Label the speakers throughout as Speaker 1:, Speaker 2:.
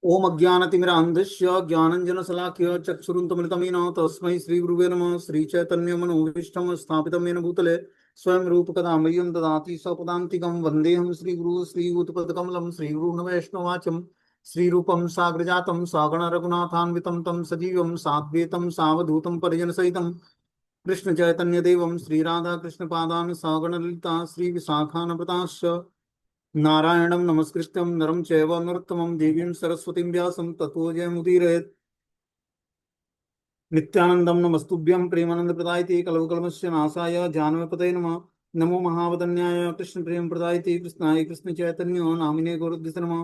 Speaker 1: ओम अज्ञानतिमिरान्धस्य ज्ञानञ्जनशलाकया चक्षुरुन्मिलितमेन तस्मै श्रीगुरुवे नमः। श्रीचैतन्यमनोभीष्टं स्थापितं येन भूतले स्वयं रूपकदा मह्यं ददाति सपदान्तिकं वन्देऽहं श्रीगुरुः श्रीयुतपदकमलं श्रीगुरुं वैष्णवाचं श्रीरूपं साग्रजातं सगण रघुनाथान्वितं तं सजीवं साद्वैतं सावधूतं परिजनसहितं कृष्ण चैतन्य देवं श्रीराधा कृष्ण पादान सगण ललिता श्री विशाखान्विताश्च नारायणं नमस्कृत्यं नरं चैव नरोत्तमं देवीं सरस्वतीं व्यासं ततो जयमुदीरयेत्। नित्यानन्दं नमस्तुभ्यं प्रेमानन्दप्रदायते कलवकल्मषस्य नाशाय जानवीपतये नमः। नमो महावदन्याय कृष्णप्रेमप्रदायते कृष्णाय कृष्णचैतन्य नामिने गौरद्विष नमः।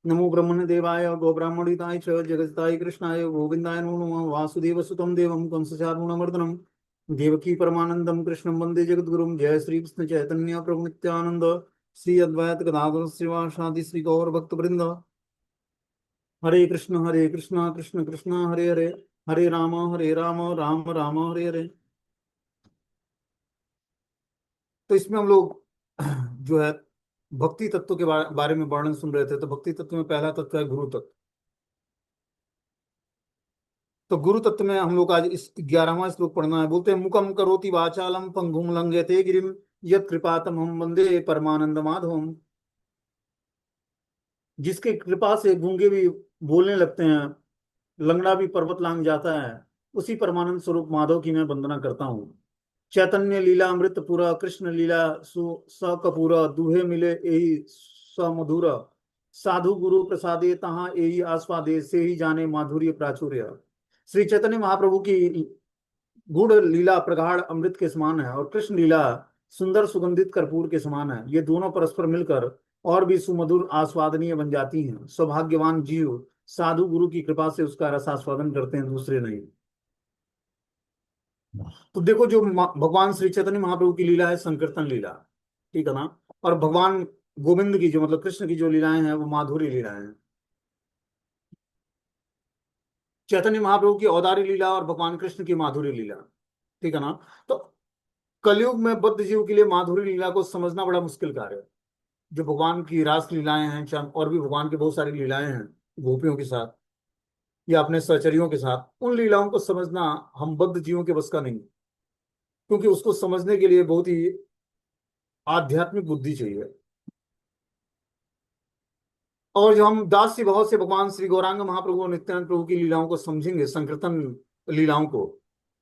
Speaker 1: नमो ब्रह्मण्यदेवाय गोब्राह्मणिताय च जगत्ताय कृष्णाय गोविन्दाय नमो नमः। वासुदेवसुतं देवं कंसचारूणमर्दनं देवकी परमानन्दं कृष्णं वन्दे जगद्गुरुं। जय श्री कृष्ण चैतन्य प्रभु नित्यानंद श्री अद्वैत गदाधर श्रीवासादि श्री गौर भक्तवृंद। हरे कृष्ण कृष्ण कृष्ण हरे हरे, हरे राम राम राम हरे हरे। तो इसमें हम लोग जो है भक्ति तत्व के बारे में वर्णन सुन रहे थे। तो भक्ति तत्व में पहला तत्व है गुरु तत्व। तो गुरु तत्व में हम लोग आज इस 11वां श्लोक पढ़ना है। बोलते हैं मुकम करोति वाचालम पंगुम लंघयते गिरिम यत् कृपातम हम वंदे परमानंद माधवम। जिसके कृपा से गूंगे भी बोलने लगते हैं, लंगड़ा भी पर्वत लांग जाता है, उसी परमानंद स्वरूप माधव की मैं वंदना करता हूँ। चैतन्य लीला अमृत पूरा कृष्ण लीला सु स कपूरा दुहे मिले एही स मधुर। साधु गुरु प्रसादे तहाँ एही आस्वादे से ही जाने माधुर्य प्राचुर्य। श्री चैतन्य महाप्रभु की गूढ़ लीला प्रगाढ़ अमृत के समान है और कृष्ण लीला सुंदर सुगंधित कर्पूर के समान है। ये दोनों परस्पर मिलकर और भी सुमधुर आस्वादनीय बन जाती हैं। सौभाग्यवान जीव साधु गुरु की कृपा से उसका रसास्वादन करते हैं, दूसरे नहीं। तो देखो जो भगवान श्री चैतन्य महाप्रभु की लीला है संकीर्तन लीला, ठीक है ना। और भगवान गोविंद की जो मतलब कृष्ण की जो लीलाएं हैं वो माधुरी लीलाएं हैं। चैतन्य महाप्रभु की औदारी लीला और भगवान कृष्ण की माधुरी लीला, ठीक है ना। तो कलयुग में बद्ध जीव के लिए माधुरी लीला को समझना बड़ा मुश्किल कार्य है। जो भगवान की रास लीलाएं हैं, चाहे और भी भगवान की बहुत सारी लीलाएं हैं गोपियों के साथ या अपने सहचरियों के साथ, उन लीलाओं को समझना हम बद्ध जीवों के बस का नहीं। क्योंकि उसको समझने के लिए बहुत ही आध्यात्मिक बुद्धि चाहिए। और जो हम दास सी भाव से भगवान श्री गौरांग महाप्रभु और नित्यानंद प्रभु की लीलाओं को समझेंगे, संकीर्तन लीलाओं को,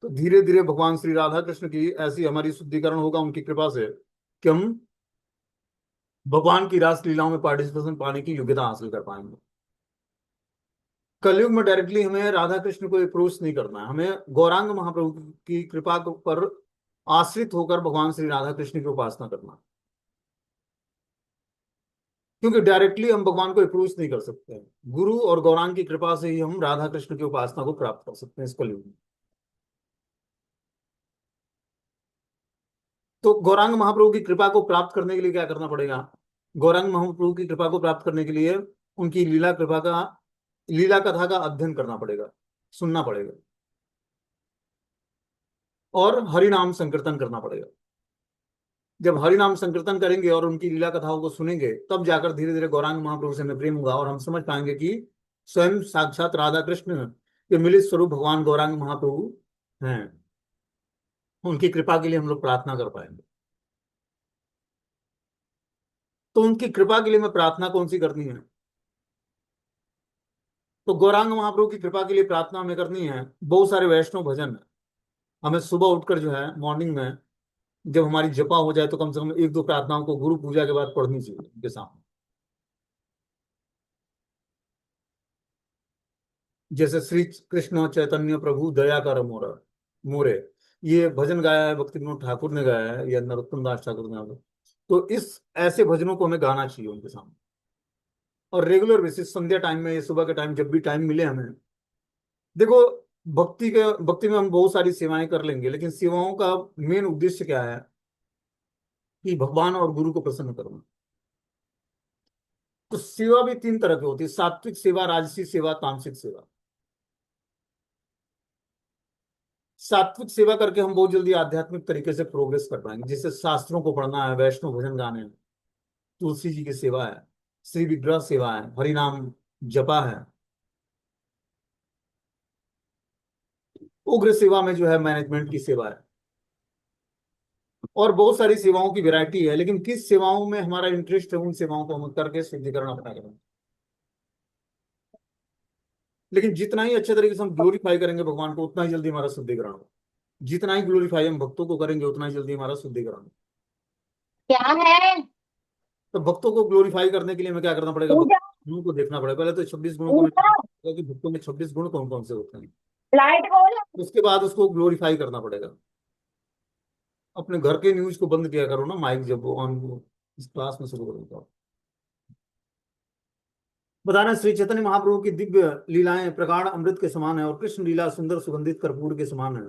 Speaker 1: तो धीरे धीरे भगवान श्री राधा कृष्ण की ऐसी हमारी शुद्धिकरण होगा उनकी कृपा से कि हम भगवान की रास लीलाओं में पार्टिसिपेशन पाने की योग्यता हासिल कर पाएंगे। कलयुग में डायरेक्टली हमें राधा कृष्ण को अप्रोच नहीं करना है, हमें गौरांग महाप्रभु की कृपा पर आश्रित होकर भगवान श्री राधा कृष्ण की उपासना करना है। क्योंकि डायरेक्टली हम भगवान को अप्रोच नहीं कर सकते हैं। गुरु और गौरांग की कृपा से ही हम राधा कृष्ण की उपासना को प्राप्त कर सकते हैं इस कलयुग में। तो गौरांग महाप्रभु की कृपा को प्राप्त करने के लिए क्या करना पड़ेगा? गौरांग महाप्रभु की कृपा को प्राप्त करने के लिए उनकी लीला कथा का अध्ययन करना पड़ेगा, सुनना पड़ेगा और हरि नाम संकीर्तन करना पड़ेगा। जब हरि नाम संकीर्तन करेंगे और उनकी लीला कथाओं को सुनेंगे, तब जाकर धीरे धीरे गौरांग महाप्रभु से हमें प्रेम होगा और हम समझ पाएंगे कि स्वयं साक्षात राधा कृष्ण के मिलित स्वरूप भगवान गौरांग महाप्रभु हैं। उनकी कृपा के लिए हम लोग प्रार्थना कर पाएंगे। तो उनकी कृपा के लिए मैं प्रार्थना कौन सी करनी है? तो गौरांग महाप्रभु की कृपा के लिए प्रार्थना हमें करनी है बहुत सारे वैष्णव भजन है। हमें सुबह उठकर जो है मॉर्निंग में जब हमारी जपा हो जाए तो कम से कम एक दो प्रार्थनाओं को गुरु पूजा के बाद पढ़नी चाहिए उनके सामने। जैसे श्री कृष्ण चैतन्य प्रभु दया कर मोरा मोरे, ये भजन गाया है भक्ति विनोद ठाकुर ने गाया है या नरोत्तम दास ठाकुर ने। तो इस ऐसे भजनों को हमें गाना चाहिए उनके सामने और रेगुलर बेसिस संध्या टाइम में या सुबह के टाइम जब भी टाइम मिले हमें। देखो, भक्ति में हम बहुत सारी सेवाएं कर लेंगे, लेकिन सेवाओं का मेन उद्देश्य क्या है? कि भगवान और गुरु को प्रसन्न करना। तो सेवा भी तीन तरह की होती है: सात्विक सेवा, राजसी सेवा, तामसिक सेवा। सात्विक सेवा करके हम बहुत जल्दी आध्यात्मिक तरीके से प्रोग्रेस कर पाएंगे। जैसे शास्त्रों को पढ़ना है, वैष्णव भजन गाने हैं, तुलसी जी की सेवा है, श्री विग्रह सेवा है, हरि नाम जपा है, उग्र सेवा में जो है मैनेजमेंट की सेवा है, और बहुत सारी सेवाओं की वैरायटी है, लेकिन किस सेवाओं में हमारा इंटरेस्ट है उन सेवाओं को हम करके शुद्धिकरण अपना करें। लेकिन जितना ही अच्छे तरीके से हम ग्लोरीफाई करेंगे भगवान को, उतना ही जल्दी हमारा शुद्धिकरण हो। जितना ही ग्लोरीफाई हम भक्तों को करेंगे, उतना ही जल्दी हमारा शुद्धिकरण हो।
Speaker 2: क्या है?
Speaker 1: तो भक्तों को ग्लोरीफाई करने के लिए हमें क्या करना पड़ेगा,
Speaker 2: पूजा।
Speaker 1: गुणों को देखना पड़ेगा। पहले तो 26 गुणों को
Speaker 2: पूजा।
Speaker 1: मैं कि भक्तों में 26 गुण कौन कौन से होते हैं।
Speaker 2: लाइट बोल।
Speaker 1: उसके बाद उसको ग्लोरीफाई करना पड़ेगा। अपने घर के न्यूज को बंद किया करो ना, माइक जब वो ऑन इस क्लास में शुरू करूंगा। बता रहे हैं, श्री चैतन्य महाप्रभु की दिव्य लीलाएं प्रगाढ़ अमृत के समान है, और कृष्ण लीला सुंदर सुगंधित कर्पूर के समान है।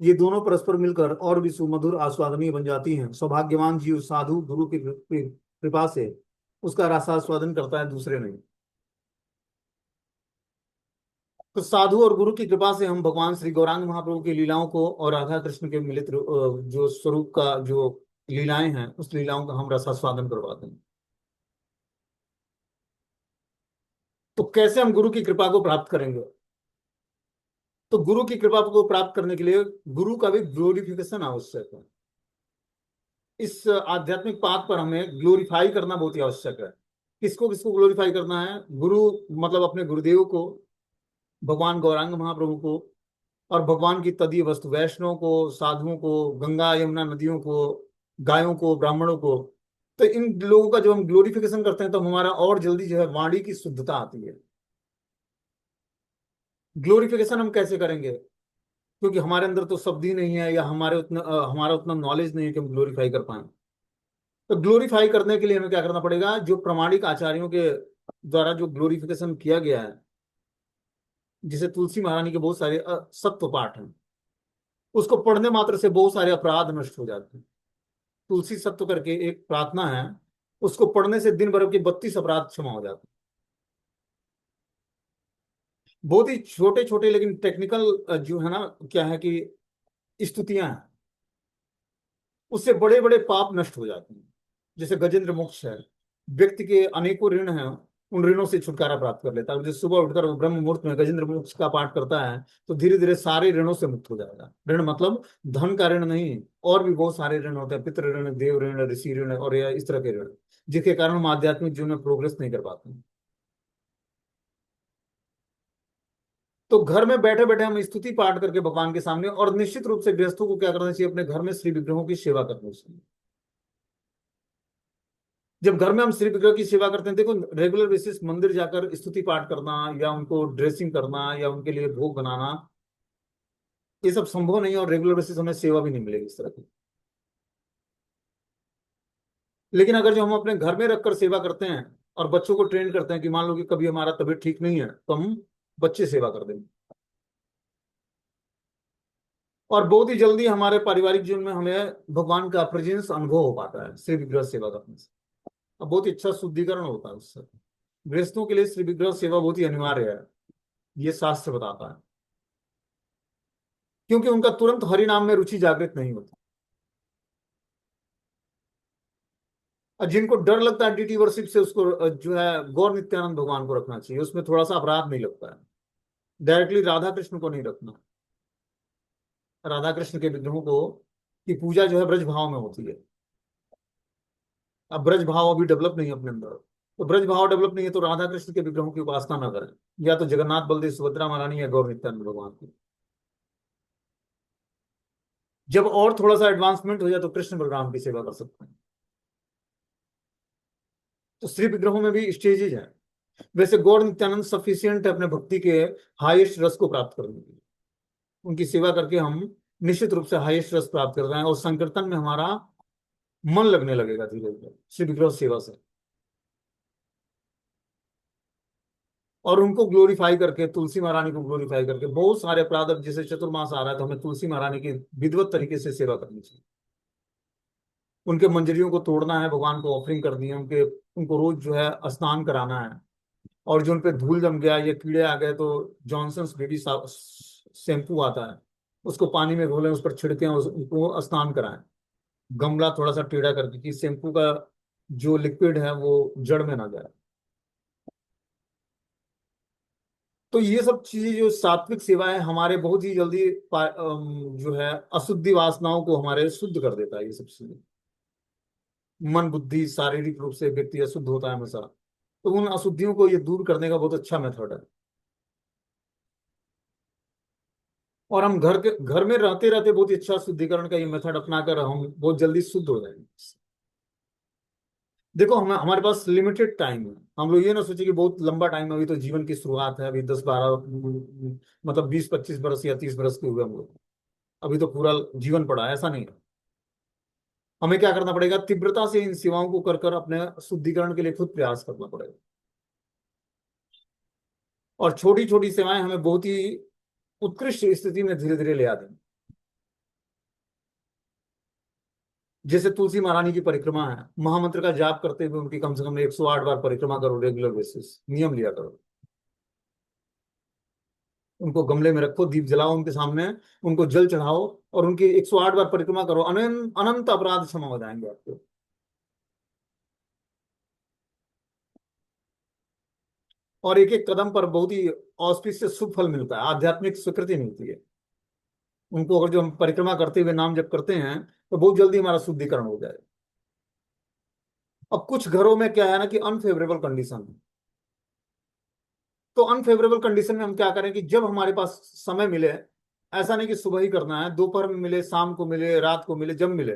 Speaker 1: ये दोनों परस्पर मिलकर और भी सुमधुर आस्वादनीय बन जाती हैं। सौभाग्यवान जीव साधु गुरु की कृपा से उसका रसास्वादन करता है, दूसरे नहीं। तो साधु और गुरु की कृपा से हम भगवान श्री गौरांग महाप्रभु की लीलाओं को और राधा कृष्ण के मिलित जो स्वरूप का जो लीलाएं हैं, उस लीलाओं का हम रसास्वादन करवाते हैं। तो कैसे हम गुरु की कृपा को प्राप्त करेंगे? तो गुरु की कृपा को प्राप्त करने के लिए गुरु का भी ग्लोरिफिकेशन आवश्यक है। इस आध्यात्मिक पाथ पर हमें ग्लोरीफाई करना बहुत ही आवश्यक है। किसको किसको ग्लोरीफाई करना है? गुरु मतलब अपने गुरुदेव को, भगवान गौरांग महाप्रभु को, और भगवान की तदीय वस्तु वैष्णव को, साधुओं को, गंगा यमुना नदियों को, गायों को, ब्राह्मणों को। तो इन लोगों का जब हम ग्लोरिफिकेशन करते हैं तो हमारा और जल्दी जो है वाणी की शुद्धता आती है। ग्लोरिफिकेशन हम कैसे करेंगे? क्योंकि हमारे अंदर तो शब्द ही नहीं है, या हमारा उतना नॉलेज नहीं है कि हम ग्लोरीफाई कर पाए। तो ग्लोरीफाई करने के लिए हमें क्या करना पड़ेगा? जो प्रमाणिक आचार्यों के द्वारा जो ग्लोरिफिकेशन किया गया है, जिसे तुलसी महारानी के बहुत सारे सत्व पाठ हैं, उसको पढ़ने मात्र से बहुत सारे अपराध नष्ट हो जाते हैं। तुलसी सत्व करके एक प्रार्थना है, उसको पढ़ने से दिन भर के 32 अपराध क्षमा हो जाते हैं। बहुत ही छोटे छोटे लेकिन टेक्निकल जो है ना, क्या है कि स्तुतियां हैं, उससे बड़े बड़े पाप नष्ट हो जाते हैं। जैसे गजेंद्र मोक्ष है, व्यक्ति के अनेकों ऋण हैं, उन ऋणों से छुटकारा प्राप्त कर लेता है। जैसे सुबह उठकर वो ब्रह्म मुहूर्त में गजेंद्र मोक्ष का पाठ करता है, तो धीरे धीरे सारे ऋणों से मुक्त हो जाएगा। ऋण मतलब धन का ऋण नहीं, और भी बहुत सारे ऋण होते हैं, पितृ ऋण, देव ऋण, ऋषि ऋण, और या इस तरह के ऋण, जिसके कारण हम आध्यात्मिक जीवन में प्रोग्रेस नहीं कर पाते। तो घर में बैठे बैठे हम स्तुति पाठ करके भगवान के सामने, और निश्चित रूप से गृहस्थों को क्या करना चाहिए? अपने घर में श्री विग्रहों की सेवा करनी चाहिए। जब घर में हम श्री विग्रह की सेवा करते हैं, देखो, रेगुलर बेसिस मंदिर जाकर स्तुति पाठ करना, या उनको ड्रेसिंग करना, या उनके लिए भोग बनाना, ये सब संभव नहीं है, और रेगुलर बेसिस हमें सेवा भी नहीं मिलेगी इस तरह की। लेकिन अगर जो हम अपने घर में रखकर सेवा करते हैं, और बच्चों को ट्रेन करते हैं कि मान लो कि कभी हमारा तबीयत ठीक नहीं है, तो हम बच्चे सेवा कर देंगे, और बहुत ही जल्दी हमारे पारिवारिक जीवन में हमें भगवान का प्रेजेंस अनुभव हो पाता है श्री विग्रह सेवा करने से। और बहुत ही अच्छा शुद्धिकरण होता है उससे। गृहस्थों के लिए श्री विग्रह सेवा बहुत ही अनिवार्य है, ये शास्त्र बताता है। क्योंकि उनका तुरंत हरि नाम में रुचि जागृत नहीं होती। और जिनको डर लगता है डीटी वर्शिप से, उसको जो है गौर नित्यानंद भगवान को रखना चाहिए, उसमें थोड़ा सा अपराध नहीं लगता है। डायरेक्टली राधा कृष्ण को नहीं रखना। राधा कृष्ण के विग्रहों को की पूजा जो है ब्रज भाव में होती है। अब ब्रज भाव अभी डेवलप नहीं है अपने अंदर, तो ब्रज भाव डेवलप नहीं है तो राधा कृष्ण के विग्रहों की उपासना न करें, या तो जगन्नाथ बलदेव सुभद्रा महारानी, या गौर नित्यानंद भगवान की। जब और थोड़ा सा एडवांसमेंट हो जाए तो कृष्ण बलराम की सेवा कर सकते हैं। तो श्री विग्रहों में भी स्टेजेज हैं। वैसे गौर नित्यानंद सफिशियंट है अपने भक्ति के हाईएस्ट रस को प्राप्त करने के लिए। उनकी सेवा करके हम निश्चित रूप से हाईएस्ट रस प्राप्त कर रहे हैं, और संकीर्तन में हमारा मन लगने लगेगा धीरे धीरे श्री विग्रह सेवा से। और उनको ग्लोरीफाई करके, तुलसी महारानी को ग्लोरीफाई करके, बहुत सारे अपराध, अब जैसे चतुर्मास आ रहा है तो हमें तुलसी महारानी की विधिवत तरीके से सेवा करनी चाहिए। उनके मंजरियों को तोड़ना है, भगवान को ऑफरिंग करनी है, उनके उनको रोज जो है स्नान कराना है। और जो उन पे धूल जम गया या कीड़े आ गए, तो जॉनसन्स बेबी शैम्पू आता है, उसको पानी में घोलें, उस पर छिड़कें, उनको स्नान कराएं, गमला थोड़ा सा टेढ़ा करके, कि शैम्पू का जो लिक्विड है वो जड़ में ना जाए। तो तो ये सब चीजें जो सात्विक सेवा है हमारे बहुत ही जल्दी जो है अशुद्धि वासनाओं को हमारे शुद्ध कर देता है। ये सब चीजें मन बुद्धि शारीरिक रूप से व्यक्ति अशुद्ध होता है हमेशा, तो उन अशुद्धियों को ये दूर करने का बहुत अच्छा मेथड है। और हम घर में रहते रहते बहुत ही अच्छा शुद्धिकरण का ये मेथड अपनाकर हम बहुत जल्दी शुद्ध हो जाएंगे। देखो हम हमारे पास लिमिटेड टाइम है। हम लोग ये ना सोचे कि बहुत लंबा टाइम है, अभी तो जीवन की शुरुआत है, अभी 10-12 मतलब 20-25 बरस या 30 बरस के हुए हम लोग, अभी तो पूरा जीवन पड़ा है, ऐसा नहीं है। हमें क्या करना पड़ेगा, तीव्रता से इन सेवाओं को कर कर अपने शुद्धिकरण के लिए खुद प्रयास करना पड़ेगा। और छोटी छोटी सेवाएं हमें बहुत ही उत्कृष्ट स्थिति में धीरे धीरे ले आती हैं। जैसे तुलसी महारानी की परिक्रमा है, महामंत्र का जाप करते हुए उनकी कम से कम 108 बार परिक्रमा करो, रेगुलर बेसिस नियम लिया करो। उनको गमले में रखो, दीप जलाओ उनके सामने, उनको जल चढ़ाओ और उनकी 108 बार परिक्रमा करो, अनंत अनंत अपराध क्षमा हो जाएंगे आपको। और एक एक कदम पर बहुत ही औस्पिस से शुभ फल मिलता है, आध्यात्मिक स्वीकृति मिलती है। उनको अगर जो हम परिक्रमा करते हुए नाम जप करते हैं तो बहुत जल्दी हमारा शुद्धिकरण हो जाए। अब कुछ घरों में क्या है ना कि अनफेवरेबल कंडीशन है, तो अनफेवरेबल कंडीशन में हम क्या करें कि जब हमारे पास समय मिले, ऐसा नहीं कि सुबह ही करना है, दोपहर में मिले, शाम को मिले, रात को मिले, जब मिले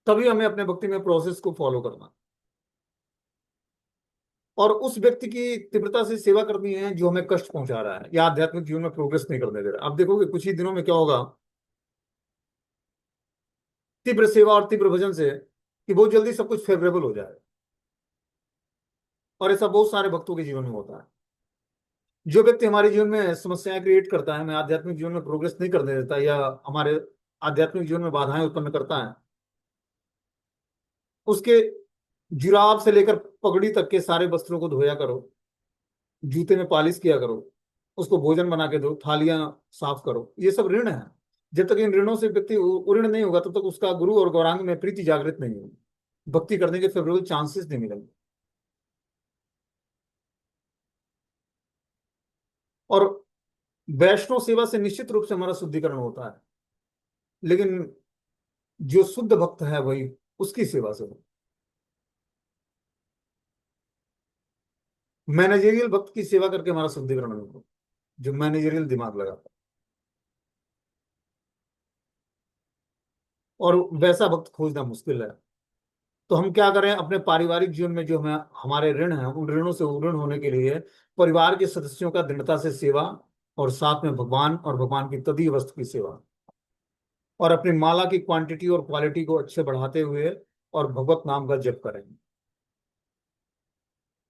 Speaker 1: तभी हमें अपने भक्ति में प्रोसेस को फॉलो करना और उस व्यक्ति की तीव्रता से सेवा करनी है जो हमें कष्ट पहुंचा रहा है या आध्यात्मिक जीवन में प्रोग्रेस नहीं करने दे रहा है। आप देखोगे कुछ ही दिनों में क्या होगा, तीव्र सेवा और तीव्र भजन से कि बहुत जल्दी सब कुछ फेवरेबल हो जाए। और ऐसा बहुत सारे भक्तों के जीवन में होता है। जो व्यक्ति हमारे जीवन में समस्याएं क्रिएट करता है, हमें आध्यात्मिक जीवन में प्रोग्रेस नहीं करने देता या हमारे आध्यात्मिक जीवन में बाधाएं उत्पन्न करता है, उसके जुराब से लेकर पगड़ी तक के सारे वस्त्रों को धोया करो, जूते में पॉलिश किया करो, उसको भोजन बना के दो, थालियां साफ करो। ये सब ऋण है। जब तक इन ऋणों से व्यक्ति उऋण नहीं होगा तब तक उसका गुरु और गौरांग में प्रीति जागृत नहीं होगी, भक्ति करने के फेवरेबल चांसेस नहीं मिलेंगे। और वैष्णव सेवा से निश्चित रूप से हमारा शुद्धिकरण होता है, लेकिन जो शुद्ध भक्त है वही उसकी सेवा से हो। मैनेजरियल भक्त की सेवा करके हमारा शुद्धिकरण नहीं हो, जो मैनेजरियल दिमाग लगाता है। और वैसा भक्त खोजना मुश्किल है। तो हम क्या करें, अपने पारिवारिक जीवन में जो हमें हमारे ऋण हैं उन ऋणों से उऋण होने के लिए परिवार के सदस्यों का दृढ़ता से सेवा, और साथ में भगवान और भगवान की तदीय वस्तु की सेवा, और अपनी माला की क्वांटिटी और क्वालिटी को अच्छे बढ़ाते हुए और भगवत नाम का जप करें।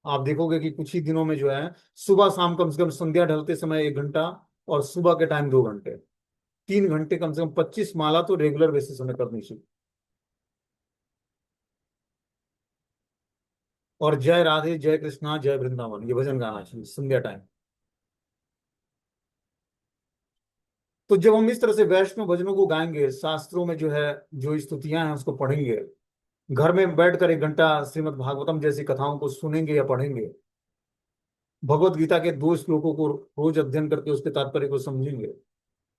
Speaker 1: आप देखोगे कि कुछ ही दिनों में जो है सुबह शाम कम से कम, संध्या ढलते समय 1 घंटा और सुबह के टाइम 2 घंटे, 3 घंटे कम से कम 25 माला तो रेगुलर बेसिस में करनी चाहिए। और जय राधे जय कृष्णा जय वृंदावन ये भजन गाना चाहिए संध्या टाइम। तो जब हम इस तरह से वैष्णव भजनों को गाएंगे, शास्त्रों में जो है जो स्तुतियां हैं उसको पढ़ेंगे, घर में बैठकर 1 घंटा श्रीमद् भागवतम जैसी कथाओं को सुनेंगे या पढ़ेंगे, भगवत गीता के 2 श्लोकों को रोज अध्ययन करके उसके तात्पर्य को समझेंगे,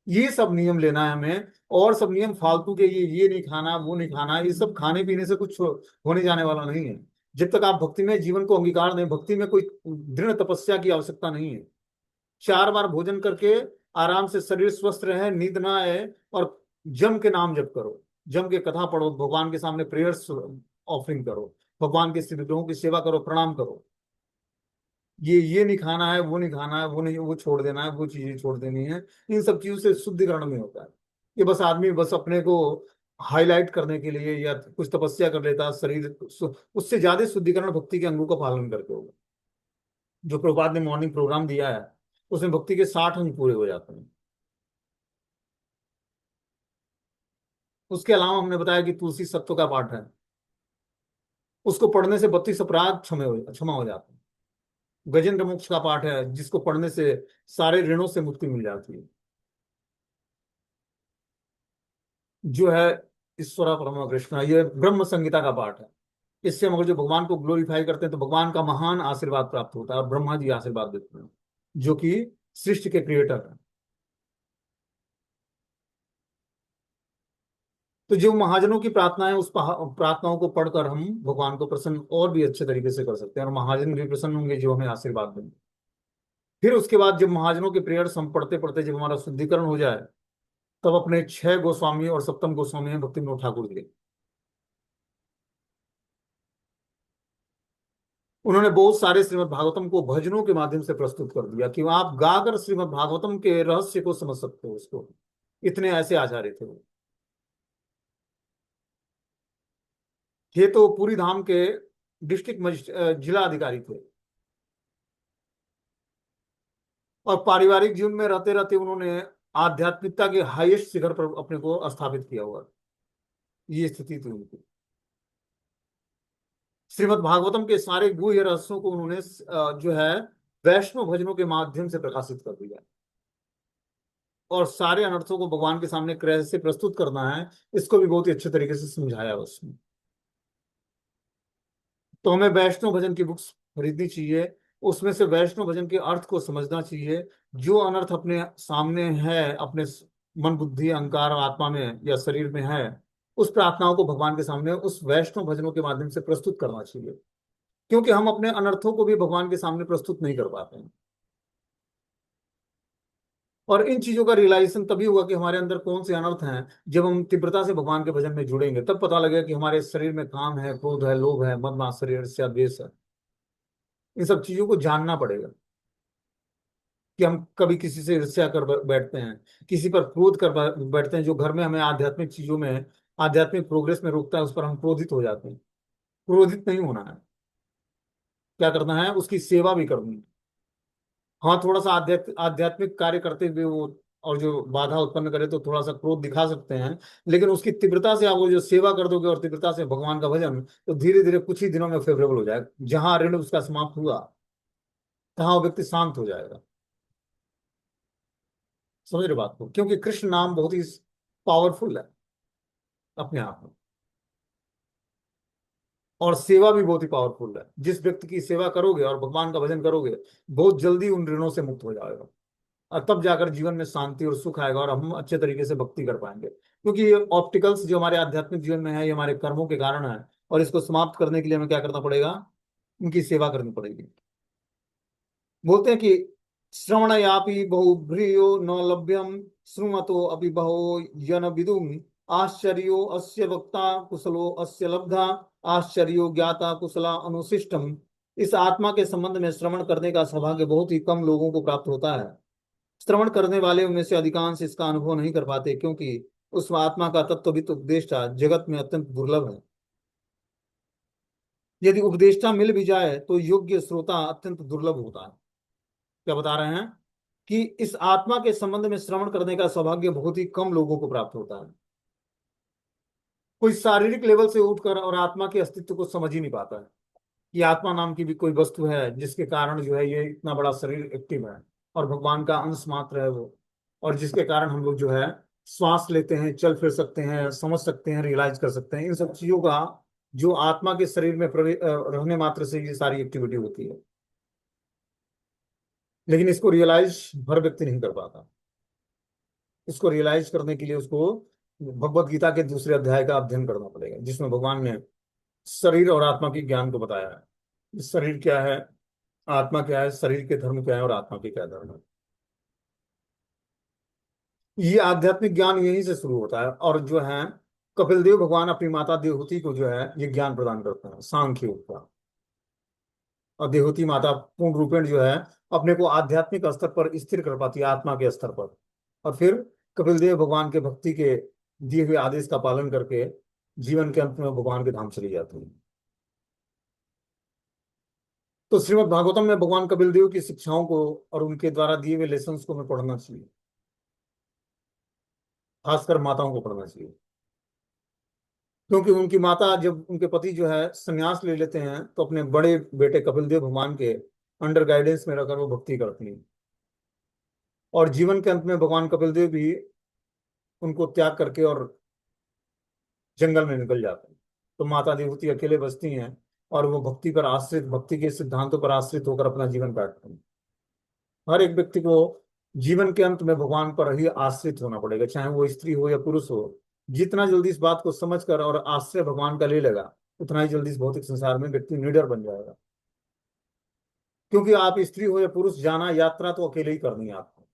Speaker 1: ये सब नियम लेना है हमें। और सब नियम फालतू के, ये नहीं खाना वो नहीं खाना, ये सब खाने पीने से कुछ होने जाने वाला नहीं है। जब तक आप भक्ति में जीवन को अंगीकार दें, भक्ति में कोई दृढ़ तपस्या की आवश्यकता नहीं है। 4 बार भोजन करके आराम से शरीर स्वस्थ रहे, नींद ना आए, और जम के नाम जप करो, जम के कथा पढ़ो, भगवान के सामने प्रेयर्स ऑफरिंग करो, भगवान के श्री विग्रहों की सेवा करो, प्रणाम करो। ये नहीं खाना है, वो नहीं खाना है, वो नहीं, वो छोड़ देना है, वो चीजें छोड़ देनी है। इन सब चीजों से शुद्धिकरण में होता है। ये बस आदमी बस अपने को हाईलाइट करने के लिए या कुछ तपस्या कर लेता है, शरीर उससे ज्यादा शुद्धिकरण भक्ति के अंगों का पालन करके होगा। जो प्रभुपाद ने मॉर्निंग प्रोग्राम दिया है उसमें भक्ति के 60 अंग पूरे हो जाते हैं। उसके अलावा हमने बताया कि तुलसी सत्व का पाठ है, उसको पढ़ने से 32 अपराध क्षमा हो जाते हैं। गजेंद्र मोक्ष का पाठ है जिसको पढ़ने से सारे ऋणों से मुक्ति मिल जाती है। जो है ईश्वरा परम कृष्णा, ये ब्रह्म संगीता का पाठ है, इससे हम अगर जो भगवान को ग्लोरीफाई करते हैं तो भगवान का महान आशीर्वाद प्राप्त होता है, और ब्रह्मा जी आशीर्वाद देते हैं जो कि सृष्टि के क्रिएटर है। तो जो महाजनों की प्रार्थना है, उस प्रार्थनाओं को पढ़कर हम भगवान को प्रसन्न और भी अच्छे तरीके से कर सकते हैं, और महाजन भी प्रसन्न होंगे जो हमें आशीर्वाद देंगे। फिर उसके बाद जब महाजनों के प्रेयर्स हम पढ़ते पढ़ते जब हमारा शुद्धिकरण हो जाए, तब अपने 6 गोस्वामी और सप्तम गोस्वामी हैं भक्ति विनोद ठाकुर जी। उन्होंने बहुत सारे श्रीमद् भागवतम को भजनों के माध्यम से प्रस्तुत कर दिया कि आप गाकर श्रीमद् भागवतम के रहस्य को समझ सकते हो उसको। इतने ऐसे आचार्य थे वो। ये तो पूरी धाम के जिला अधिकारी थे, और पारिवारिक जीवन में रहते रहते उन्होंने आध्यात्मिकता के हाईएस्ट शिखर पर अपने को स्थापित किया हुआ। ये स्थिति थी उनकी। श्रीमद् भागवतम के सारे गुह्य रहस्यों को उन्होंने जो है वैष्णव भजनों के माध्यम से प्रकाशित कर दिया, और सारे अनर्थों को भगवान के सामने कैसे प्रस्तुत करना है इसको भी बहुत ही अच्छे तरीके से समझाया उसमें। तो हमें वैष्णव भजन की बुक्स खरीदनी चाहिए, उसमें से वैष्णव भजन के अर्थ को समझना चाहिए। जो अनर्थ अपने सामने है, अपने मन बुद्धि अहंकार और आत्मा में या शरीर में है, उस प्रार्थनाओं को भगवान के सामने उस वैष्णव भजनों के माध्यम से प्रस्तुत करना चाहिए, क्योंकि हम अपने अनर्थों को भी भगवान के सामने प्रस्तुत नहीं कर पाते हैं। और इन चीजों का रियलाइजेशन तभी हुआ कि हमारे अंदर कौन से अनर्थ हैं, जब हम तीव्रता से भगवान के भजन में जुड़ेंगे तब पता लगेगा कि हमारे शरीर में काम है, क्रोध है, लोभ है, मद मात्सर्य ईर्ष्या द्वेष है। इन सब चीजों को जानना पड़ेगा कि हम कभी किसी से ईर्ष्या कर बैठते हैं, किसी पर क्रोध कर बैठते हैं, जो घर में हमें आध्यात्मिक चीजों में, आध्यात्मिक प्रोग्रेस में रोकता है, उस पर हम क्रोधित हो जाते हैं। क्रोधित नहीं होना है, क्या करना है, उसकी सेवा भी करनी है। हाँ, थोड़ा सा आध्यात्मिक कार्य करते हुए वो और जो बाधा उत्पन्न करे तो थोड़ा सा क्रोध दिखा सकते हैं, लेकिन उसकी तीव्रता से आप वो जो सेवा कर दोगे और तीव्रता से भगवान का भजन, तो धीरे धीरे कुछ ही दिनों में फेवरेबल हो जाएगा। जहां ऋण उसका समाप्त हुआ, तहां वो व्यक्ति शांत हो जाएगा। समझ रहे बात को? क्योंकि कृष्ण नाम बहुत ही पावरफुल है अपने आप में, और सेवा भी बहुत ही पावरफुल है। जिस व्यक्ति की सेवा करोगे और भगवान का भजन करोगे, बहुत जल्दी उन ऋणों से मुक्त हो जाएगा, और तब जाकर जीवन में शांति और सुख आएगा, और हम अच्छे तरीके से भक्ति कर पाएंगे। क्योंकि ये ऑप्टिकल्स जो हमारे आध्यात्मिक जीवन में है, ये हमारे कर्मों के कारण है, और इसको समाप्त करने के लिए हमें क्या करना पड़ेगा, उनकी सेवा करनी पड़ेगी। बोलते हैं कि श्रवणयापि बहुभ्रियो न लभ्यम, श्रुमतो अपि बहो यन विदुम, आश्चर्यो अस्य वक्ता कुशलो अस्य लब्धा, आश्चर्यो ज्ञाता कुशला अनुशिष्टम। इस आत्मा के संबंध में श्रवण करने का सौभाग्य बहुत ही कम लोगों को प्राप्त होता है। श्रवण करने वाले उनमें से अधिकांश इसका अनुभव नहीं कर पाते, क्योंकि उस आत्मा का तत्वविद उपदेष्टा जगत में अत्यंत दुर्लभ है। यदि उपदेष्टा मिल भी जाए तो योग्य श्रोता अत्यंत दुर्लभ होता है। क्या बता रहे हैं कि इस आत्मा के संबंध में श्रवण करने का सौभाग्य बहुत ही कम लोगों को प्राप्त होता है। कोई शारीरिक लेवल से उठकर और आत्मा के अस्तित्व को समझ ही नहीं पाता है कि आत्मा नाम की भी कोई वस्तु है, जिसके कारण जो है ये इतना बड़ा शरीर एक्टिव है, और भगवान का अंश मात्र है वो, और जिसके कारण हम लोग जो है श्वास लेते हैं, चल फिर सकते हैं, समझ सकते हैं, रियलाइज कर सकते हैं। इन सब चीजों का जो आत्मा के शरीर में रहने मात्र से ये सारी एक्टिविटी होती है, लेकिन इसको रियलाइज हर व्यक्ति नहीं कर पाता। इसको रियलाइज करने के लिए उसको भगवत गीता के दूसरे अध्याय का अध्ययन करना पड़ेगा, जिसमें भगवान ने शरीर और आत्मा के ज्ञान को बताया है। शरीर क्या है, आत्मा क्या है, शरीर के धर्म क्या है, और आत्मा के क्या धर्म है। ये आध्यात्मिक ज्ञान यहीं से शुरू होता है, और जो है कपिल देव भगवान अपनी माता देवहूति को जो है ये ज्ञान प्रदान करते हैं, सांख्य योग का। और देवहूति माता पूर्ण रूपेण जो है अपने को आध्यात्मिक स्तर पर स्थिर कर पाती है, आत्मा के स्तर पर, और फिर कपिल देव भगवान के भक्ति के दिए हुए आदेश का पालन करके जीवन के अंत में भगवान के धाम चली जाती है। तो श्रीमद् भागवतम में भगवान कपिल देव की शिक्षाओं को और उनके द्वारा दिए हुए लेसन्स को हमें पढ़ना चाहिए, खासकर माताओं को पढ़ना चाहिए। क्योंकि उनकी माता, जब उनके पति जो है संन्यास ले लेते हैं, तो अपने बड़े बेटे कपिल देव भगवान के अंडर गाइडेंस में रहकर वो भक्ति करती हैं, और जीवन के अंत में भगवान कपिल देव भी उनको त्याग करके और जंगल में निकल जाते हैं। तो माता विभूति अकेले बसती हैं और वो भक्ति पर आश्रित, भक्ति के सिद्धांतों पर आश्रित होकर अपना जीवन काटते हैं। हर एक व्यक्ति को जीवन के अंत में भगवान पर ही आश्रित होना पड़ेगा, चाहे वो स्त्री हो या पुरुष हो। जितना जल्दी इस बात को समझकर और आश्रय भगवान का ले लेगा, उतना ही जल्दी इस भौतिक संसार में व्यक्ति निडर बन जाएगा। क्योंकि आप स्त्री हो या पुरुष, जाना यात्रा तो अकेले ही करनी है आपको।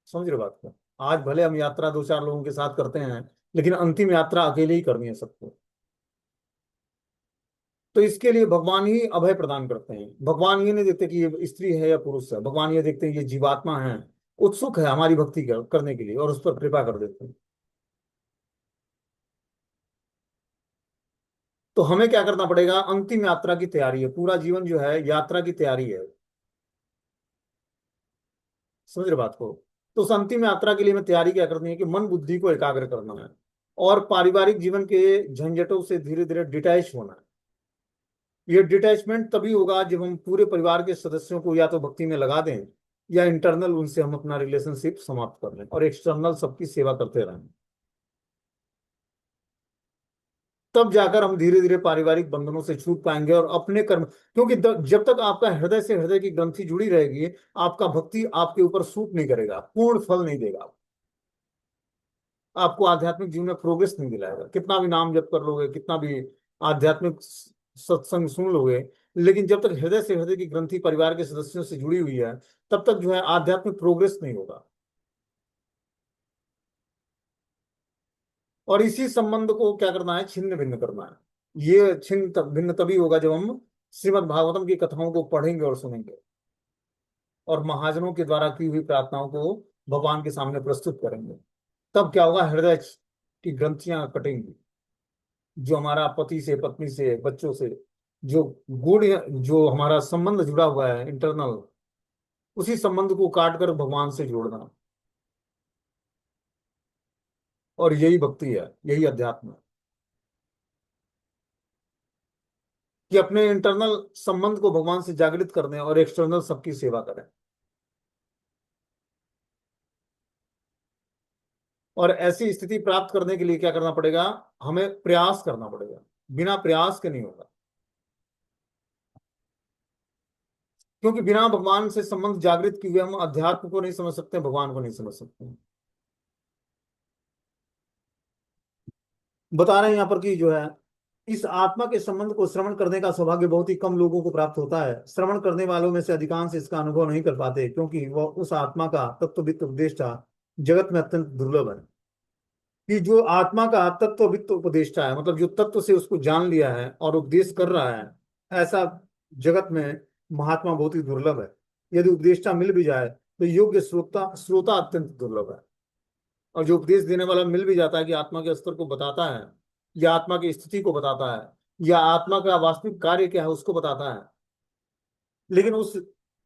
Speaker 1: समझ रहे बात को? आज भले हम यात्रा दो चार लोगों के साथ करते हैं, लेकिन अंतिम यात्रा अकेले ही करनी है सबको। तो इसके लिए भगवान ही अभय प्रदान करते हैं। भगवान ये नहीं देखते कि ये स्त्री है या पुरुष है, भगवान ये देखते हैं ये जीवात्मा है, उत्सुक है हमारी भक्ति करने के लिए, और उस पर कृपा कर देते हैं। तो हमें क्या करना पड़ेगा? अंतिम यात्रा की तैयारी है, पूरा जीवन जो है यात्रा की तैयारी है। समझ रहे बात को? तो उस अंतिम यात्रा के लिए हमें तैयारी क्या करनी है कि मन बुद्धि को एकाग्र करना है, और पारिवारिक जीवन के झंझटों से धीरे धीरे डिटैच होना है। ये डिटैचमेंट तभी होगा जब हम पूरे परिवार के सदस्यों को या तो भक्ति में लगा दें, या इंटरनल उनसे हम अपना रिलेशनशिप समाप्त कर लें और एक्सटर्नल सबकी सेवा करते रहें। तब जाकर हम धीरे धीरे पारिवारिक बंधनों से छूट पाएंगे और अपने कर्म, क्योंकि जब तक आपका हृदय से हृदय की ग्रंथि जुड़ी रहेगी, आपका भक्ति आपके ऊपर सूट नहीं करेगा, पूर्ण फल नहीं देगा, आपको आध्यात्मिक जीवन में प्रोग्रेस नहीं दिलाएगा। कितना भी नाम जप कर लोगे, कितना भी आध्यात्मिक सत्संग सुन लोगे, लेकिन जब तक हृदय से हृदय की ग्रंथि परिवार के सदस्यों से जुड़ी हुई है, तब तक जो है आध्यात्मिक प्रोग्रेस नहीं होगा। और इसी संबंध को क्या करना है? छिन्न भिन्न करना है। ये भिन्न तभी होगा जब हम श्रीमद् भागवतम की कथाओं को पढ़ेंगे और सुनेंगे, और महाजनों के द्वारा की हुई प्रार्थनाओं को भगवान के सामने प्रस्तुत करेंगे। तब क्या होगा? हृदय की ग्रंथियां कटेंगी। जो हमारा पति से, पत्नी से, बच्चों से जो गुण, जो हमारा संबंध जुड़ा हुआ है इंटरनल, उसी संबंध को काट कर भगवान से जोड़ना। और यही भक्ति है, यही अध्यात्म है, कि अपने इंटरनल संबंध को भगवान से जागृत कर दें और एक्सटर्नल सबकी सेवा करें। और ऐसी स्थिति प्राप्त करने के लिए क्या करना पड़ेगा? हमें प्रयास करना पड़ेगा, बिना प्रयास के नहीं होगा। क्योंकि बिना भगवान से संबंध जागृत किए हुए हम अध्यात्म को नहीं समझ सकते, भगवान को नहीं समझ सकते। बता रहे हैं यहाँ पर कि जो है, इस आत्मा के संबंध को श्रवण करने का सौभाग्य बहुत ही कम लोगों को प्राप्त होता है। श्रवण करने वालों में से अधिकांश इसका अनुभव नहीं कर पाते, क्योंकि वह उस आत्मा का तत्ववित्त उपदेष्टा जगत में अत्यंत दुर्लभ है। कि जो आत्मा का तत्ववित्त उपदेष्टा है, मतलब जो तत्व से उसको जान लिया है और उपदेश कर रहा है, ऐसा जगत में महात्मा बहुत ही दुर्लभ है। यदि उपदेष्टा मिल भी जाए तो योग्य श्रोता श्रोता अत्यंत दुर्लभ है। और जो उपदेश देने वाला मिल भी जाता है कि आत्मा के स्तर को बताता है, या आत्मा की स्थिति को बताता है, या आत्मा का वास्तविक कार्य क्या है उसको बताता है, लेकिन उस,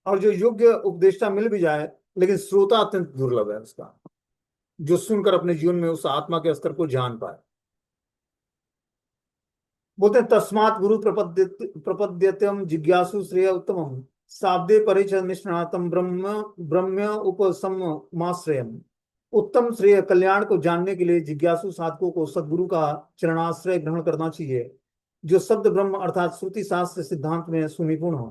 Speaker 1: और जो योग्य उपदेष्टा मिल भी जाए, लेकिन श्रोता अत्यंत दुर्लभ है उसका, जो सुनकर अपने जीवन में उस आत्मा के स्तर को जान पाए। बोलते हैं तस्मात् गुरु प्रपद्यतम जिज्ञासु श्रेय उत्तमम शाब्दे परिच निष्णातम ब्रह्म ब्रह्म उपसमाश्रयम। उत्तम श्रेय कल्याण को जानने के लिए जिज्ञासु साधकों को सदगुरु का चरणाश्रय ग्रहण करना चाहिए, जो शब्द ब्रह्म अर्थात श्रुति शास्त्र सिद्धांत में सुनिपुण हो,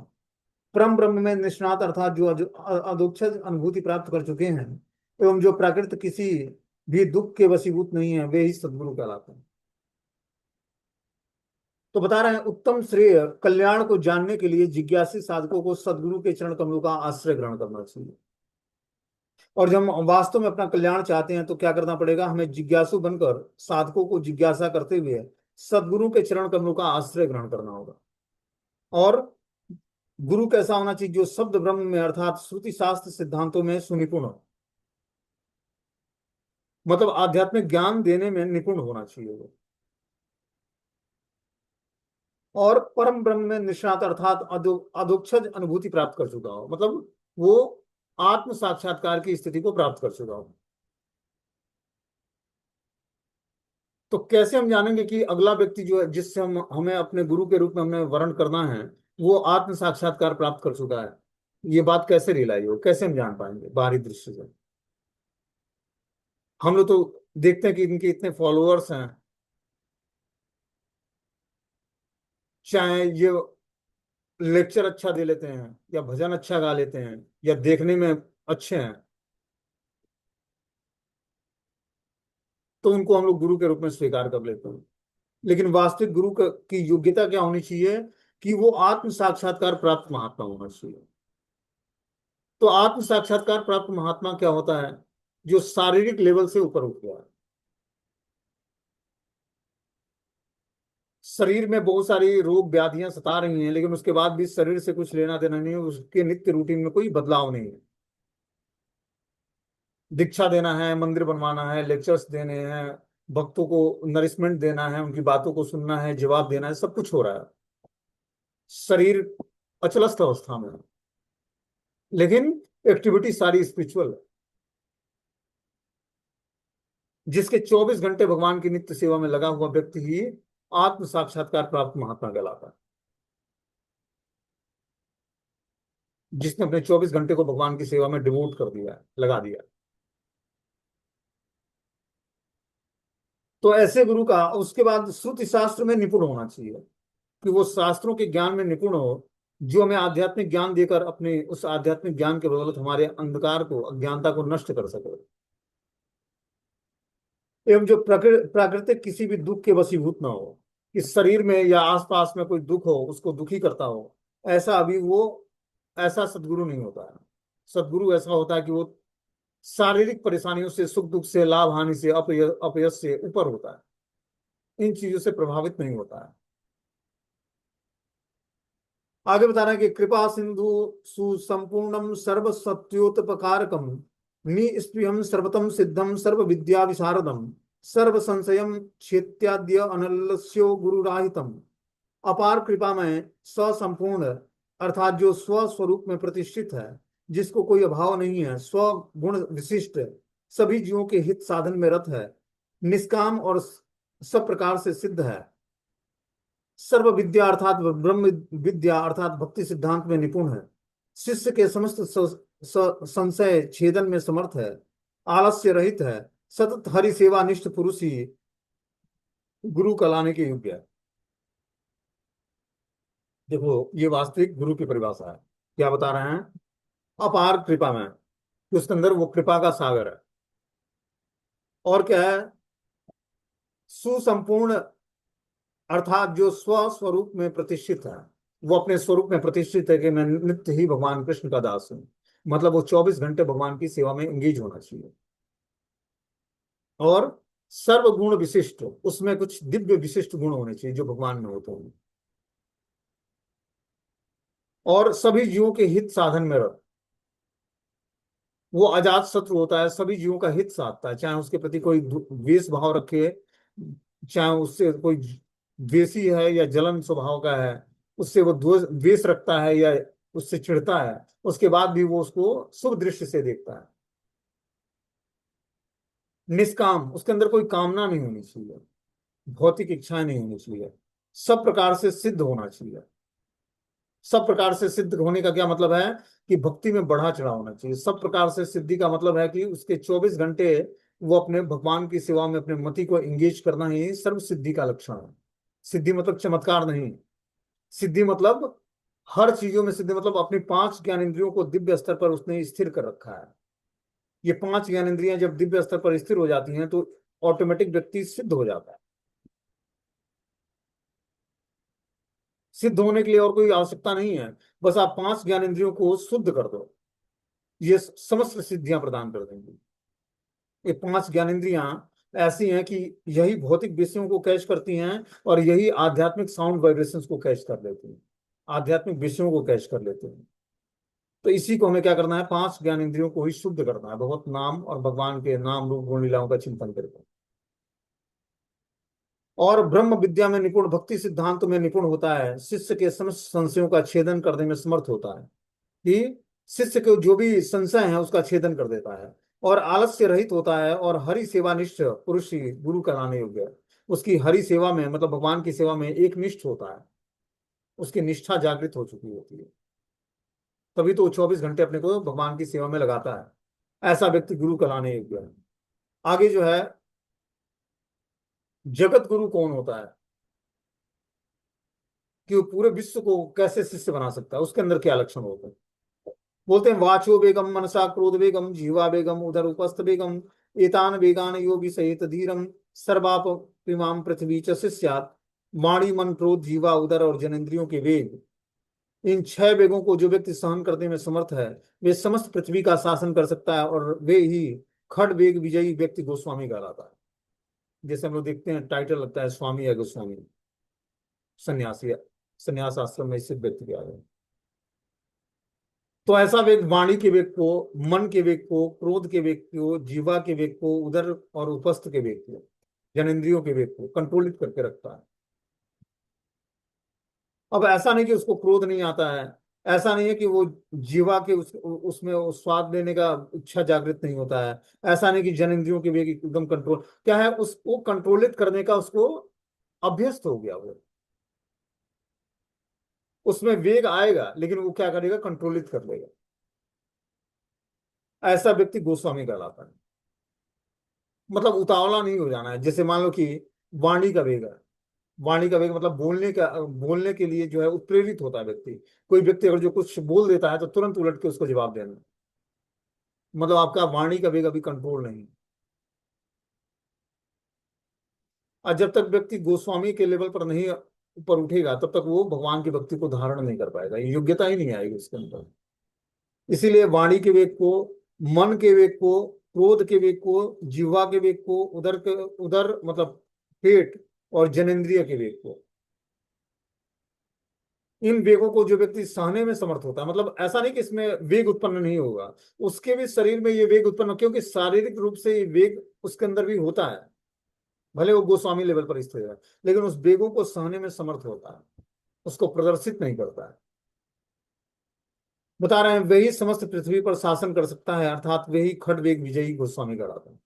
Speaker 1: परम ब्रह्म में निष्णात अर्थात जो अधोक्षज अनुभूति प्राप्त कर चुके हैं, एवं जो प्राकृत किसी भी दुख के वशीभूत नहीं है, वे ही सदगुरु कहलाते हैं। तो बता रहे हैं उत्तम श्रेय कल्याण को जानने के लिए जिज्ञासी साधकों को सदगुरु के चरण कमलों का आश्रय ग्रहण करना चाहिए। और जब हम वास्तव में अपना कल्याण चाहते हैं तो क्या करना पड़ेगा? हमें जिज्ञासु बनकर साधकों को जिज्ञासा करते हुए सदगुरु के चरण कमलों का आश्रय ग्रहण करना होगा। और गुरु कैसा होना चाहिए? जो शब्द ब्रह्म में अर्थात श्रुति शास्त्र सिद्धांतों में सुनिपुण हो, मतलब आध्यात्मिक ज्ञान देने में निपुण होना चाहिए वो। और परम ब्रह्म में निष्णात अर्थात अधोक्षज अनुभूति प्राप्त कर चुका हो, मतलब वो आत्म साक्षात्कार की स्थिति को प्राप्त कर चुका हो। तो कैसे हम जानेंगे कि अगला व्यक्ति जो है, जिससे हम हमें अपने गुरु के रूप में हमें वर्ण करना है, वो आत्म साक्षात्कार प्राप्त कर चुका है? ये बात कैसे रियलाइज हो, कैसे हम जान पाएंगे बाहरी दृश्य से? हम लोग तो देखते हैं कि इनके इतने फॉलोअर्स हैं, चाहे ये लेक्चर अच्छा दे लेते हैं, या भजन अच्छा गा लेते हैं, या देखने में अच्छे हैं, तो उनको हम लोग गुरु के रूप में स्वीकार कर लेते हैं। लेकिन वास्तविक की योग्यता क्या होनी चाहिए? कि वो आत्म साक्षात्कार प्राप्त महात्मा होना चाहिए। तो आत्म साक्षात्कार प्राप्त महात्मा क्या होता है? जो शारीरिक लेवल से ऊपर उठ गया है। शरीर में बहुत सारी रोग व्याधियां सता रही हैं, लेकिन उसके बाद भी शरीर से कुछ लेना देना नहीं है, उसके नित्य रूटीन में कोई बदलाव नहीं है। दीक्षा देना है, मंदिर बनवाना है, लेक्चर्स देने हैं, भक्तों को नरिशमेंट देना है, उनकी बातों को सुनना है, जवाब देना है, सब कुछ हो रहा है। शरीर अचलस्त अवस्था में है, लेकिन एक्टिविटी सारी स्पिरिचुअल है। जिसके 24 घंटे भगवान की नित्य सेवा में लगा हुआ व्यक्ति ही आत्म साक्षात्कार प्राप्त महात्मा कहलाता है। जिसने अपने 24 घंटे को भगवान की सेवा में डिवोट कर दिया है, लगा दिया है। तो ऐसे गुरु का उसके बाद श्रुति शास्त्र में निपुण होना चाहिए, कि वो शास्त्रों के ज्ञान में निपुण हो, जो हमें आध्यात्मिक ज्ञान देकर अपने उस आध्यात्मिक ज्ञान के बदौलत हमारे अंधकार को, अज्ञानता को नष्ट कर सके। एवं जो प्राकृतिक किसी भी दुख के वशीभूत ना हो, कि शरीर में या आसपास में कोई दुख हो उसको दुखी करता हो, ऐसा अभी वो ऐसा सदगुरु नहीं होता है। सदगुरु ऐसा होता है कि वो शारीरिक परेशानियों से, सुख दुख से, लाभ हानि से, अपयश से ऊपर होता है, इन चीजों से प्रभावित नहीं होता है। आगे बता रहे हैं कि कृपा सिंधु सुसंपूर्णम सर्व सत्योत्पकारकम निस्पृहम सर्वतम सिद्धम सर्व विद्या विशारदम सर्व संशयम क्षेत्याद्य अनलस्यो गुरुराहितम। अपार कृपा में स्वसंपूर्ण, अर्थात जो स्व स्वरूप में प्रतिष्ठित है, जिसको कोई अभाव नहीं है, स्व गुण विशिष्ट, सभी जीवों के हित साधन में रत है, निष्काम और सब प्रकार से सिद्ध है, सर्व विद्या अर्थात ब्रह्म विद्या अर्थात भक्ति सिद्धांत में निपुण है, शिष्य के समस्त संशय छेदन में समर्थ है, आलस्य रहित है, सतत हरि सेवा निष्ठ पुरुष ही गुरु कहलाने के योग्य है। देखो, ये वास्तविक गुरु की परिभाषा है। क्या बता रहे हैं? अपार कृपा में, कि उसके अंदर वो कृपा का सागर है। और क्या है? सुसंपूर्ण, अर्थात जो स्व स्वरूप में प्रतिष्ठित है, वो अपने स्वरूप में प्रतिष्ठित है कि मैं नित्य ही भगवान कृष्ण का दास हूं। मतलब वो 24 घंटे भगवान की सेवा में एंगेज होना चाहिए। और सर्व गुण विशिष्ट, उसमें कुछ दिव्य विशिष्ट गुण होने चाहिए जो भगवान में होते हैं। और सभी जीवों के हित साधन में रत, वो अजात शत्रु होता है, सभी जीवों का हित साधता है, चाहे उसके प्रति कोई द्वेष भाव रखे, चाहे उससे कोई द्वेषी है या जलन स्वभाव का है, उससे वो द्वेष रखता है या उससे चिढ़ता है, उसके बाद भी वो उसको शुभ दृष्टि से देखता है। निष्काम, उसके अंदर कोई कामना नहीं होनी चाहिए, भौतिक इच्छाएं नहीं होनी चाहिए, सब प्रकार से सिद्ध होना चाहिए। सब प्रकार से सिद्ध होने का क्या मतलब है? कि भक्ति में बढ़ा चढ़ा होना चाहिए। सब प्रकार से सिद्धि का मतलब है कि उसके 24 घंटे वो अपने भगवान की सेवा में अपने मति को एंगेज करना ही सर्व सिद्धि का लक्षण है। सिद्धि मतलब चमत्कार नहीं। सिद्धि मतलब हर चीजों में सिद्धि, मतलब अपनी 5 ज्ञानेंद्रियों को दिव्य स्तर पर उसने स्थिर कर रखा है। ये 5 ज्ञानेंद्रियां जब दिव्य स्तर पर स्थिर हो जाती हैं तो ऑटोमेटिक व्यक्ति सिद्ध हो जाता है। सिद्ध होने के लिए और कोई आवश्यकता नहीं है, बस आप 5 ज्ञानेंद्रियों को शुद्ध कर दो, ये समस्त सिद्धियां प्रदान कर देंगी। ये 5 ज्ञानेंद्रियां ऐसी हैं कि यही भौतिक विषयों को कैच करती हैं, और यही आध्यात्मिक साउंड वाइब्रेशंस को कैच कर लेती हैं, आध्यात्मिक विषयों को कैच कर लेते हैं। तो इसी को हमें क्या करना है? 5 ज्ञानेंद्रियों को ही शुद्ध करना है, बहुत नाम और भगवान के नाम रूप गुण लीलाओं का चिंतन करके। और ब्रह्म विद्या में निपुण, भक्ति सिद्धांत में निपुण होता है, शिष्य के समस्त संशयों का छेदन करने में समर्थ होता है, कि शिष्य को जो भी संशय है उसका छेदन कर देता है, और आलस्य रहित होता है, और हरि सेवा निष्ठ पुरुष ही गुरु कहलाने योग्य है। उसकी हरि सेवा में, मतलब भगवान की सेवा में एक निष्ठ होता है, उसकी निष्ठा जागृत हो चुकी होती है, तभी तो वो 24 घंटे अपने को भगवान की सेवा में लगाता है। ऐसा व्यक्ति गुरु कहलाने योग्य है। आगे जो है, जगत गुरु कौन होता है? कि वो पूरे विश्व को कैसे शिष्य बना सकता है, उसके अंदर क्या लक्षण होते हैं। बोलते हैं वाचो वेगम मनसा क्रोध वेगम जीवा वेगम उदर उपस्थ वेगम एतान वेगान योगी सहित धीरम सर्वाप इमाम पृथ्वी च शिष्यात्। वाणी मन क्रोध जीवा उदर और जनेंद्रियों के वेग, इन 6 वेगों को जो व्यक्ति सहन करने में समर्थ है, वे समस्त पृथ्वी का शासन कर सकता है, और वे ही खड वेग विजयी व्यक्ति गोस्वामी कहलाता है। जैसे हम लोग देखते हैं टाइटल लगता है स्वामी या गोस्वामी, सन्यासी, सन्यास आश्रम में स्थित व्यक्ति के आगे। तो ऐसा वेग वाणी के वेग को, मन के वेग को, क्रोध के वेग को, जीवा के वेग को, उदर और उपस्थ के वेग को, जनेंद्रियों के वेग को कंट्रोलित करके रखता है। अब ऐसा नहीं कि उसको क्रोध नहीं आता है, ऐसा नहीं है कि वो जीवा के उसमें वो स्वाद लेने का इच्छा जागृत नहीं होता है, ऐसा नहीं कि जनेंद्रियों के वेग एकदम कंट्रोल, क्या है उसको कंट्रोलित करने का उसको अभ्यस्त हो गया वो। उसमें वेग आएगा लेकिन वो क्या करेगा, कंट्रोलित कर लेगा। ऐसा व्यक्ति गोस्वामी कहलाता है। मतलब उतावला नहीं हो जाना है। जैसे मान लो कि वाणी का वेग है, वाणी का वेग मतलब बोलने के लिए जो है उत्प्रेरित होता है व्यक्ति। कोई व्यक्ति अगर जो कुछ बोल देता है तो तुरंत उलट के उसको जवाब देना, मतलब आपका वाणी का वेग अभी कंट्रोल नहीं। और जब तक व्यक्ति गोस्वामी के लेवल पर नहीं ऊपर उठेगा तब तक वो भगवान की भक्ति को धारण नहीं कर पाएगा, ये योग्यता ही नहीं आएगी उसके अंदर। इसीलिए वाणी के वेग को, मन के वेग को, क्रोध के वेग को, जिह्वा के वेग को, उदर मतलब पेट और जनेंद्रिय के वेग को, इन वेगों को जो व्यक्ति सहने में समर्थ होता है, मतलब ऐसा नहीं कि इसमें वेग उत्पन्न नहीं होगा, उसके भी शरीर में ये वेग उत्पन्न, क्योंकि शारीरिक रूप से ये वेग उसके अंदर भी होता है, भले वो गोस्वामी लेवल पर स्थित है, लेकिन उस वेगों को सहने में समर्थ होता है, उसको प्रदर्शित नहीं करता है। बता रहे हैं वही समस्त पृथ्वी पर शासन कर सकता है, अर्थात वही खड वेग विजयी गोस्वामी कहलाता है।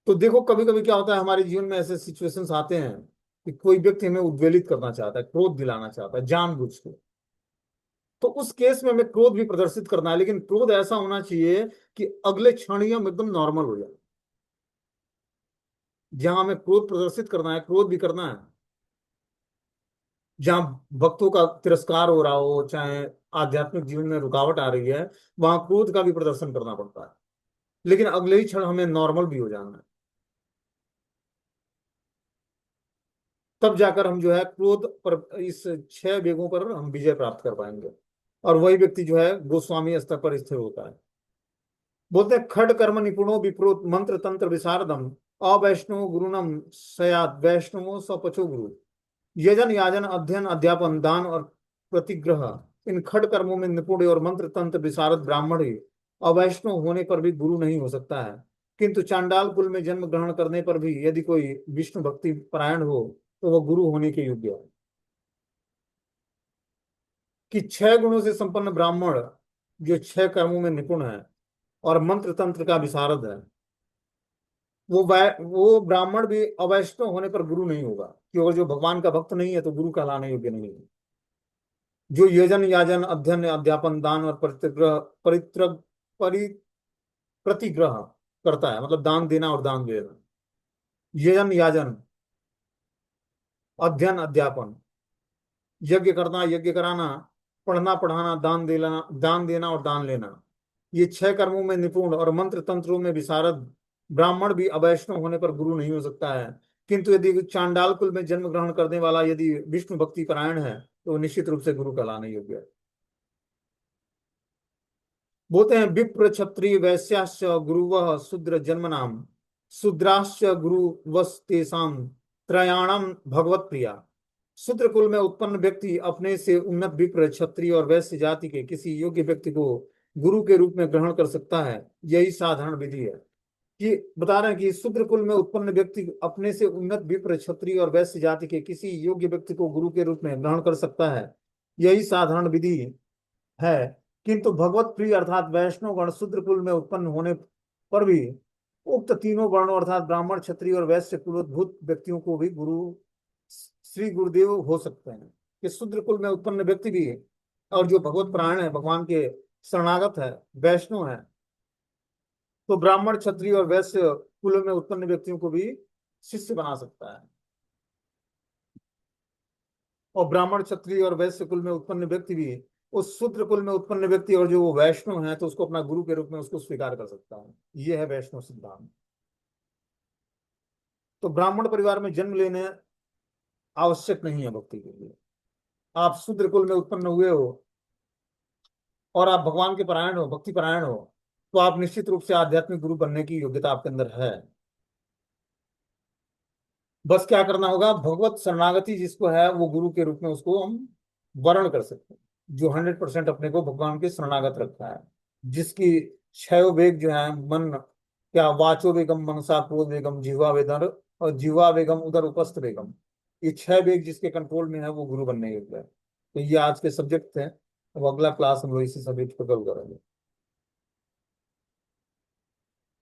Speaker 1: तो देखो कभी कभी क्या होता है हमारे जीवन में, ऐसे सिचुएशंस आते हैं कि कोई व्यक्ति हमें उद्वेलित करना चाहता है, क्रोध दिलाना चाहता है जानबूझ के। तो उस केस में हमें क्रोध भी प्रदर्शित करना है, लेकिन क्रोध ऐसा होना चाहिए कि अगले क्षण ही हम एकदम नॉर्मल हो जाए। जहां हमें क्रोध प्रदर्शित करना है, क्रोध भी करना है। जहां भक्तों का तिरस्कार हो रहा हो, चाहे आध्यात्मिक जीवन में रुकावट आ रही है, वहां क्रोध का भी प्रदर्शन करना पड़ता है, लेकिन अगले ही क्षण हमें नॉर्मल भी हो जाना है। तब जाकर हम जो है क्रोध पर, इस 6 वेगों पर हम विजय प्राप्त कर पाएंगे, और वही व्यक्ति जो है गोस्वामी स्तर पर स्थिर होता है। बोलते हैं खड कर्म निपुणो विप्रो मंत्र तंत्र विशारदम अवैष्णव गुरुनम सयात वैष्णवो सपचो गुरु। यजन याजन अध्ययन अध्यापन दान और प्रतिग्रह, इन खड कर्मों में निपुण और मंत्र तंत्र विशारद ब्राह्मण ही अवैष्णव होने पर भी गुरु नहीं हो सकता है। किंतु चांडाल कुल में जन्म ग्रहण करने पर भी यदि कोई विष्णु भक्ति परायण हो तो वह गुरु होने के योग्य है। कि 6 गुणों से संपन्न ब्राह्मण जो 6 कर्मों में निपुण है और मंत्र तंत्र का विशारद है, वो ब्राह्मण भी अवैष्णव होने पर गुरु नहीं होगा, क्योंकि जो भगवान का भक्त नहीं है तो गुरु कहलाने योग्य नहीं है। जो यजन याजन अध्ययन अध्यापन दान और परित्रग्रह परित्रग परि प्रतिग्रह करता है, मतलब दान देना और दान देना, यजन याजन अध्ययन अध्यापन, यज्ञ करना यज्ञ कराना, पढ़ना पढ़ाना, दान देना और दान लेना, ये 6 कर्मों में निपुण और मंत्र तंत्रों में विशारद ब्राह्मण भी अवैष्णव होने पर गुरु नहीं हो सकता है। किंतु यदि चांडाल कुल में जन्म ग्रहण करने वाला यदि विष्णु भक्ति परायण है तो वो निश्चित रूप से गुरु कहलाने योग्य है। बोलते हैं विप्र क्षत्रिय वैश्याश्च गुरुवः शूद्र जन्म नाम शूद्राश्च गुरु वस्तेषाम त्रयाणाम भगवत प्रिया। शूद्र कुल में उत्पन्न व्यक्ति अपने से उन्नत विप्र क्षत्रिय और वैश्य जाति के किसी योग्य व्यक्ति को गुरु के रूप में ग्रहण कर सकता है, यही साधारण विधि है। कि बता रहे हैं कि शूद्र कुल में उत्पन्न व्यक्ति अपने से उन्नत विप्र क्षत्रिय और वैश्य जाति के किसी योग्य व्यक्ति को गुरु के रूप में ग्रहण कर सकता है, यही साधारण विधि है। किंतु भगवत प्रिय अर्थात वैष्णव गण शूद्र कुल में उत्पन्न होने पर भी उक्त तीनों वर्णों अर्थात ब्राह्मण क्षत्रिय और वैश्य कुलोद्भूत व्यक्तियों को भी गुरु श्री गुरुदेव हो सकते हैं। कि शूद्र कुल में उत्पन्न व्यक्ति भी और जो भगवत प्राण है, भगवान के शरणागत है, वैष्णव है, तो ब्राह्मण क्षत्रिय और वैश्य कुलों में उत्पन्न व्यक्तियों को भी शिष्य बना सकता है। और ब्राह्मण, क्षत्रिय और वैश्य कुल में उत्पन्न व्यक्ति भी उस शूद्र कुल में उत्पन्न व्यक्ति और जो वो वैष्णव है तो उसको अपना गुरु के रूप में उसको स्वीकार कर सकता है। ये है वैष्णव सिद्धांत। तो ब्राह्मण परिवार में जन्म लेने आवश्यक नहीं है भक्ति के लिए। आप शूद्र कुल में उत्पन्न हुए हो और आप भगवान के परायण हो, भक्ति परायण हो, तो आप निश्चित रूप से आध्यात्मिक गुरु बनने की योग्यता आपके अंदर है। बस क्या करना होगा, भगवत शरणागति जिसको है वो गुरु के रूप में उसको हम वर्ण कर सकते हैं, जो 100% अपने को भगवान के शरणागत रखा है, जिसकी छह वेग जो है, मन क्या, वाचो वेगम, मनसा क्रोध वेगम, जिह्वा वेदन और जिह्वा वेगम उदर उपस्थ वेगम, ये छह वेग जिसके कंट्रोल में है वो गुरु बनने योग्य है। तो ये आज के सब्जेक्ट थे। अब अगला क्लास हम लोग इसी सब्जेक्ट पर कल करेंगे।